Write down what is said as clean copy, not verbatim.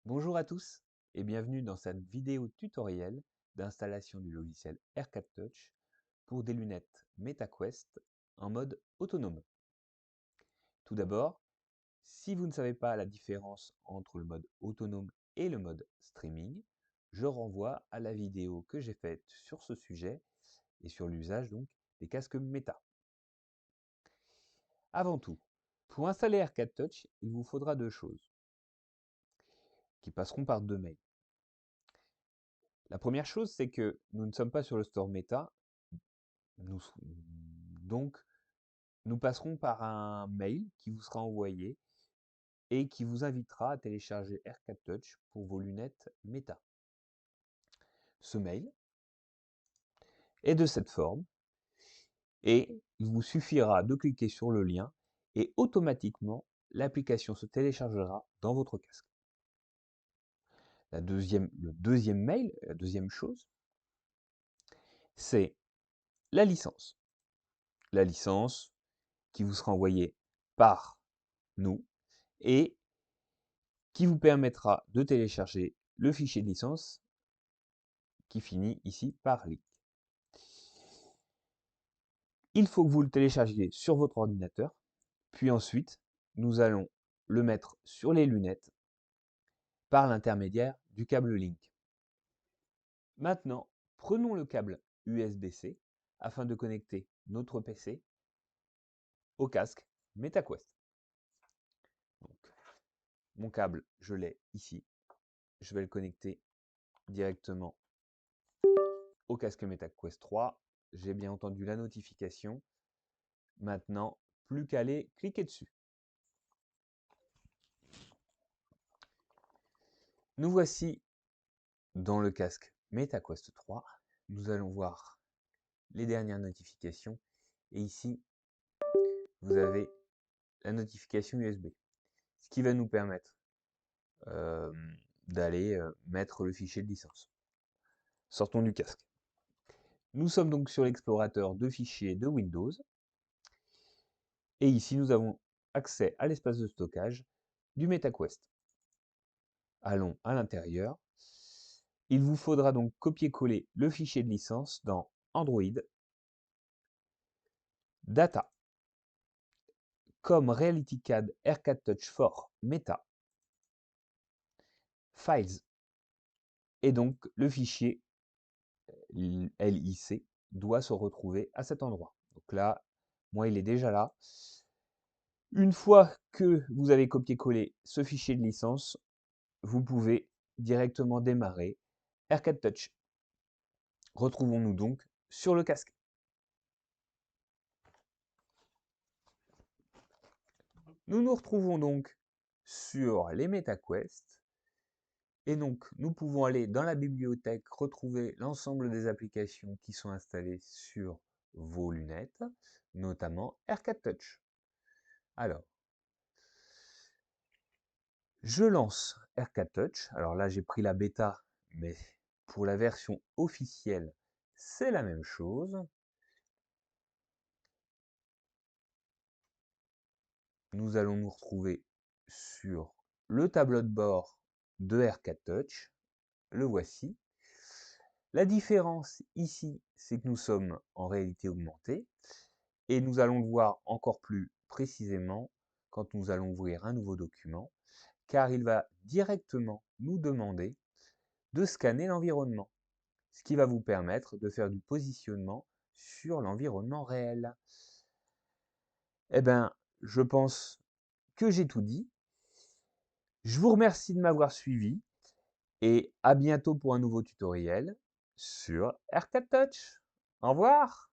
Bonjour à tous et bienvenue dans cette vidéo tutoriel d'installation du logiciel AirCat Touch pour des lunettes MetaQuest en mode autonome. Tout d'abord, si vous ne savez pas la différence entre le mode autonome et le mode streaming, je renvoie à la vidéo que j'ai faite sur ce sujet et sur l'usage donc des casques Meta. Avant tout, pour installer AirCat Touch, il vous faudra deux choses qui passeront par deux mails. La première chose, c'est que nous ne sommes pas sur le store Meta, donc nous passerons par un mail qui vous sera envoyé et qui vous invitera à télécharger AirCat Touch pour vos lunettes Meta. Ce mail est de cette forme et il vous suffira de cliquer sur le lien et automatiquement l'application se téléchargera dans votre casque. Le deuxième mail, la deuxième chose, c'est la licence. La licence qui vous sera envoyée par nous et qui vous permettra de télécharger le fichier de licence qui finit ici par link. Il faut que vous le téléchargiez sur votre ordinateur, puis ensuite, nous allons le mettre sur les lunettes par l'intermédiaire du câble Link. Maintenant, prenons le câble USB-C afin de connecter notre PC au casque MetaQuest. Donc, mon câble, je l'ai ici. Je vais le connecter directement au casque MetaQuest 3. J'ai bien entendu la notification. Maintenant, plus qu'à aller cliquer dessus. Nous voici dans le casque MetaQuest 3. Nous allons voir les dernières notifications. Et ici, vous avez la notification USB. Ce qui va nous permettre d'aller mettre le fichier de licence. Sortons du casque. Nous sommes donc sur l'explorateur de fichiers de Windows. Et ici, nous avons accès à l'espace de stockage du MetaQuest. Allons à l'intérieur. Il vous faudra donc copier-coller le fichier de licence dans Android, Data, comme RealityCAD AirCat Touch 4 Meta, Files, et donc le fichier LIC doit se retrouver à cet endroit. Donc là, moi il est déjà là. Une fois que vous avez copié-collé ce fichier de licence, vous pouvez directement démarrer AirCat Touch. Retrouvons-nous donc sur le casque. Nous nous retrouvons donc sur les MetaQuest. Et donc, nous pouvons aller dans la bibliothèque, retrouver l'ensemble des applications qui sont installées sur vos lunettes, notamment AirCat Touch. Alors, je lance AirCat Touch. Alors là, j'ai pris la bêta, mais pour la version officielle, c'est la même chose. Nous allons nous retrouver sur le tableau de bord de AirCat Touch. Le voici. La différence ici, c'est que nous sommes en réalité augmentée et nous allons le voir encore plus précisément quand nous allons ouvrir un nouveau document, car il va directement nous demander de scanner l'environnement, ce qui va vous permettre de faire du positionnement sur l'environnement réel. Eh bien, je pense que j'ai tout dit. Je vous remercie de m'avoir suivi et à bientôt pour un nouveau tutoriel sur AirCat Touch. Au revoir!